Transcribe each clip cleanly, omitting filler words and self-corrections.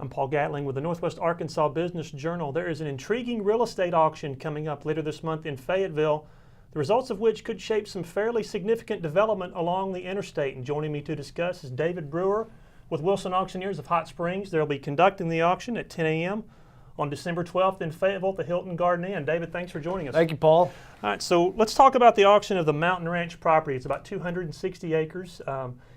I'm Paul Gatling with the Northwest Arkansas Business Journal. There is an intriguing real estate auction coming up later this month in Fayetteville, the results of which could shape some fairly significant development along the interstate. And joining me to discuss is David Brewer with Wilson Auctioneers of Hot Springs. They'll be conducting the auction at 10 a.m. on December 12th in Fayetteville at the Hilton Garden Inn. David, thanks for joining us. Thank you, Paul. All right, so let's talk about the auction of the Mountain Ranch property. It's about 260 acres.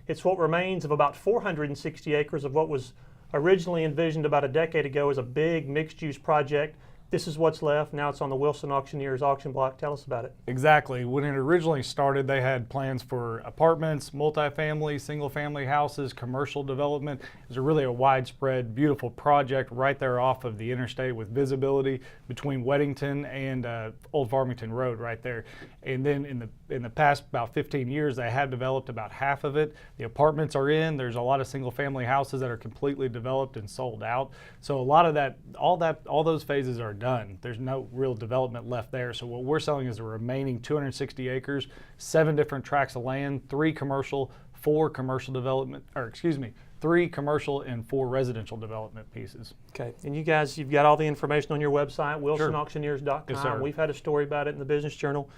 It's what remains of about 460 acres of what was originally envisioned about a decade ago as a big mixed-use project. This is what's left. Now it's on the Wilson Auctioneers auction block. Tell us about it. Exactly. When it originally started, they had plans for apartments, multifamily, single-family houses, commercial development. It was really a widespread, beautiful project right there off of the interstate with visibility between Weddington and Old Farmington Road right there. And then in the past about 15 years, they have developed about half of it. The apartments are in. There's a lot of single-family houses that are completely developed and sold out. So a lot of that, all those phases are done. There's no real development left there. So what we're selling is the remaining 260 acres, 7 different tracts of land, 3 commercial, 4 commercial development, or excuse me, 3 commercial and 4 residential development pieces. Okay, and you guys, you've got all the information on your website, wilsonauctioneers.com. Yes, sir. We've had a story about it in the Business Journal.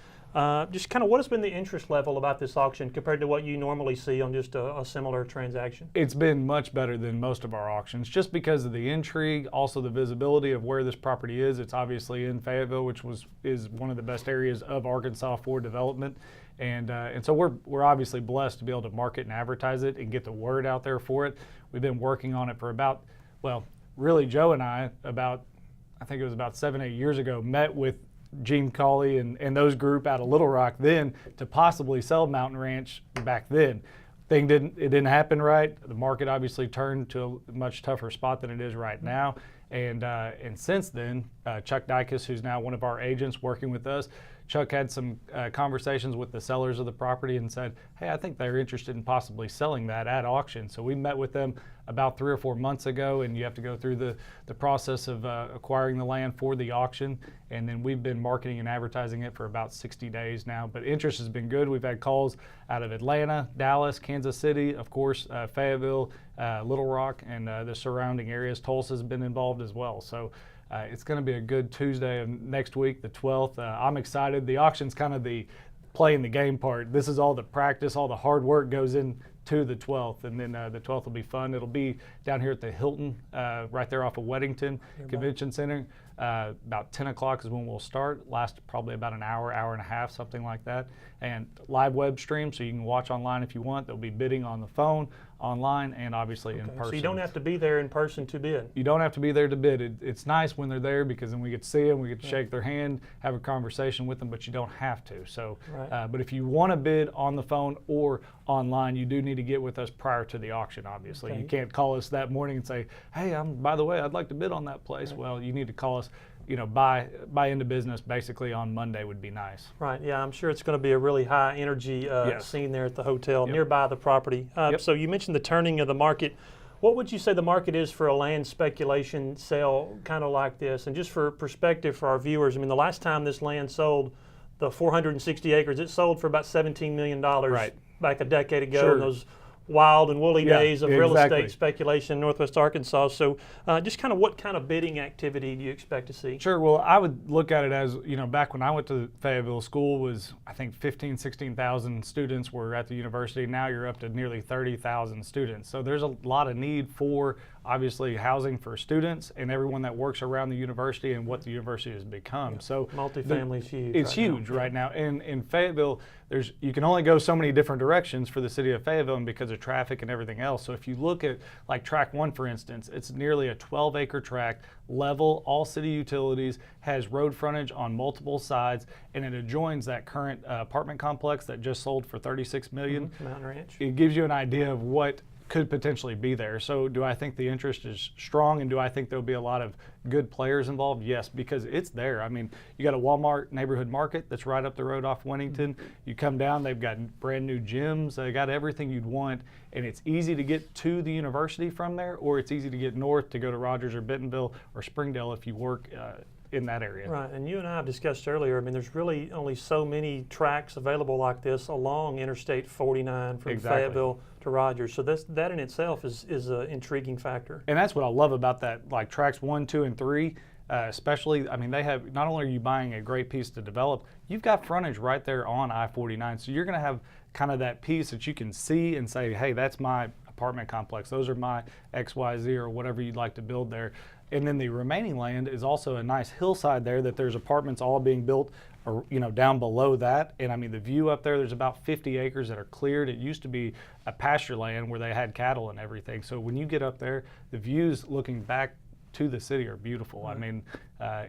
Just kind of what has been the interest level about this auction compared to what you normally see on just a similar transaction? It's been much better than most of our auctions just because of the intrigue, also the visibility of where this property is. It's obviously in Fayetteville, which is one of the best areas of Arkansas for development. And so we're obviously blessed to be able to market and advertise it and get the word out there for it. We've been working on it for about, well, really Joe and I I think it was about 7-8 years ago, met with Gene Cawley and those group out of Little Rock then to possibly sell Mountain Ranch back then. It didn't happen right. The market obviously turned to a much tougher spot than it is right now. And since then, Chuck Dykes, who's now one of our agents working with us, Chuck had some conversations with the sellers of the property and said, hey, I think they're interested in possibly selling that at auction. So we met with them about 3 or 4 months ago, and you have to go through the process of acquiring the land for the auction. And then we've been marketing and advertising it for about 60 days now. But interest has been good. We've had calls out of Atlanta, Dallas, Kansas City, of course, Fayetteville, Little Rock, and the surrounding areas. Tulsa's been involved as well. So it's going to be a good Tuesday of next week, the 12th. I'm excited. The auction's kind of the playing the game part. This is all the practice, all the hard work goes into the 12th, and then the 12th will be fun. It'll be down here at the Hilton, right there off of Weddington Convention Center. About 10 o'clock is when we'll start. Last probably about an hour, hour and a half, something like that. And live web stream, so you can watch online if you want. There'll be bidding on the phone, online, and obviously in person. So you don't have to be there in person to bid? You don't have to be there to bid. It's nice when they're there because then we get to see them, we get to shake their hand, have a conversation with them, but you don't have to. So, but if you want to bid on the phone or online, you do need to get with us prior to the auction, obviously. You can't call us that morning and say, hey, by the way, I'd like to bid on that place. Well, you need to call us, by end of business, basically on Monday would be nice. Right, yeah, I'm sure it's going to be a really high energy scene there at the hotel nearby the property. So you mentioned the turning of the market. What would you say the market is for a land speculation sale kind of like this? And just for perspective for our viewers, I mean, the last time this land sold, the 460 acres, it sold for about $17 million back a decade ago. In those wild and woolly days of real estate speculation in Northwest Arkansas. So just kind of what kind of bidding activity do you expect to see? Sure, well, I would look at it as, back when I went to Fayetteville, school was, I think 16,000 students were at the university. Now you're up to nearly 30,000 students. So there's a lot of need for, obviously, housing for students and everyone that works around the university and what the university has become. So multifamily is huge. It's huge right now. And in Fayetteville, you can only go so many different directions for the city of Fayetteville and because of traffic and everything else. So if you look at like tract 1, for instance, it's nearly a 12-acre tract, level, all city utilities, has road frontage on multiple sides, and it adjoins that current apartment complex that just sold for $36 million. Mountain Ranch. It gives you an idea of what could potentially be there. So do I think the interest is strong, and do I think there'll be a lot of good players involved? Yes, because it's there. I mean, you got a Walmart neighborhood market that's right up the road off Wennington. You come down, they've got brand new gyms, they got everything you'd want, and it's easy to get to the university from there, or it's easy to get north to go to Rogers or Bentonville or Springdale if you work in that area. Right, and you and I have discussed earlier, I mean, there's really only so many tracks available like this along Interstate 49 from Fayetteville to to Rogers. So that in itself is an intriguing factor. And that's what I love about that, like tracks 1, 2, and 3. Especially, I mean, they have, not only are you buying a great piece to develop, you've got frontage right there on I-49. So you're going to have kind of that piece that you can see and say, hey, that's my apartment complex. Those are my XYZ or whatever you'd like to build there. And then the remaining land is also a nice hillside there that there's apartments all being built, or, you know, down below that. And I mean, the view up there, there's about 50 acres that are cleared. It used to be a pasture land where they had cattle and everything. So when you get up there, the views looking back to the city are beautiful. Right. I mean,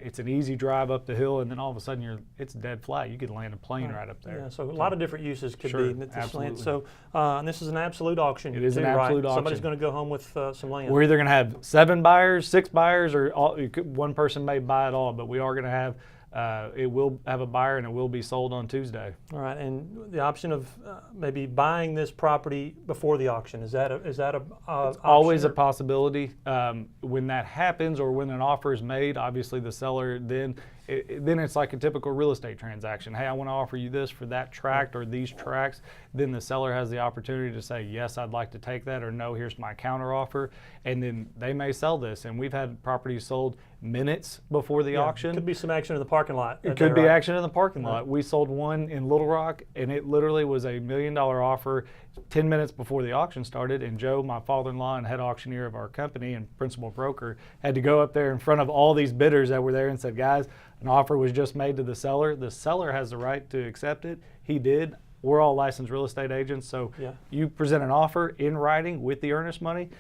it's an easy drive up the hill, and then all of a sudden it's dead flat. You could land a plane right up there. Yeah, so a lot of different uses could sure, be at this absolutely. land. So, and this is an absolute auction. It is an absolute auction. Somebody's going to go home with some land. We're either going to have 7 buyers, 6 buyers, or one person may buy it all, but we are going to have it will have a buyer and it will be sold on Tuesday. All right, and the option of maybe buying this property before the auction, is that it's always a possibility. When that happens, or when an offer is made, obviously the seller then it's like a typical real estate transaction. Hey, I want to offer you this for that tract or these tracts. Then the seller has the opportunity to say, yes, I'd like to take that, or no, here's my counter offer. And then they may sell this. And we've had properties sold minutes before the auction. Could be some action in the parking lot. It could be action in the parking lot. We sold one in Little Rock, and it literally was a $1 million offer 10 minutes before the auction started. And Joe, my father-in-law and head auctioneer of our company and principal broker, had to go up there in front of all these bidders that were there and said, guys, an offer was just made to the seller. The seller has the right to accept it. He did. We're all licensed real estate agents, so you present an offer in writing with the earnest money.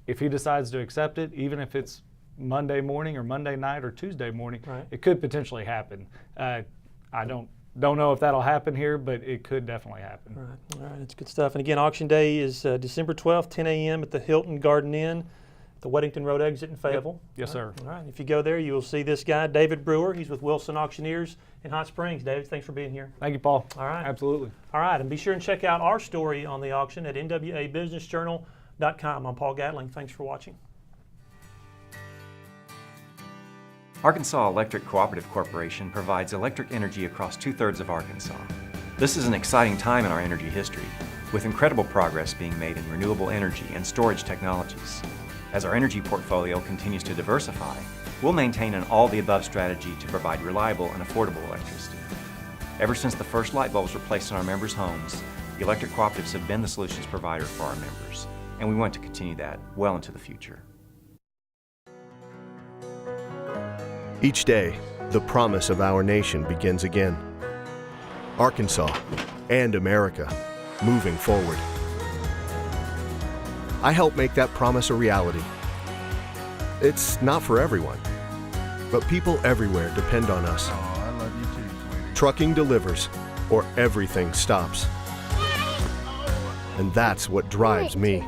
If he decides to accept it, even if it's Monday morning or Monday night or Tuesday morning, it could potentially happen. I don't know if that'll happen here, but it could definitely happen. All right, it's good stuff. And again, auction day is December 12th, 10 a.m. at the Hilton Garden Inn, the Weddington Road exit in Fayetteville. Yes, sir. All right, if you go there, you will see this guy, David Brewer. He's with Wilson Auctioneers in Hot Springs. David, thanks for being here. Thank you, Paul. All right. Absolutely. All right, and be sure and check out our story on the auction at nwabusinessjournal.com. I'm Paul Gatling. Thanks for watching. Arkansas Electric Cooperative Corporation provides electric energy across 2/3 of Arkansas. This is an exciting time in our energy history, with incredible progress being made in renewable energy and storage technologies. As our energy portfolio continues to diversify, we'll maintain an all-the-above strategy to provide reliable and affordable electricity. Ever since the first light bulbs were placed in our members' homes, the electric cooperatives have been the solutions provider for our members, and we want to continue that well into the future. Each day, the promise of our nation begins again. Arkansas and America, moving forward. I help make that promise a reality. It's not for everyone, but people everywhere depend on us. Oh, I love you too, sweetie. Trucking delivers, or everything stops. And that's what drives me.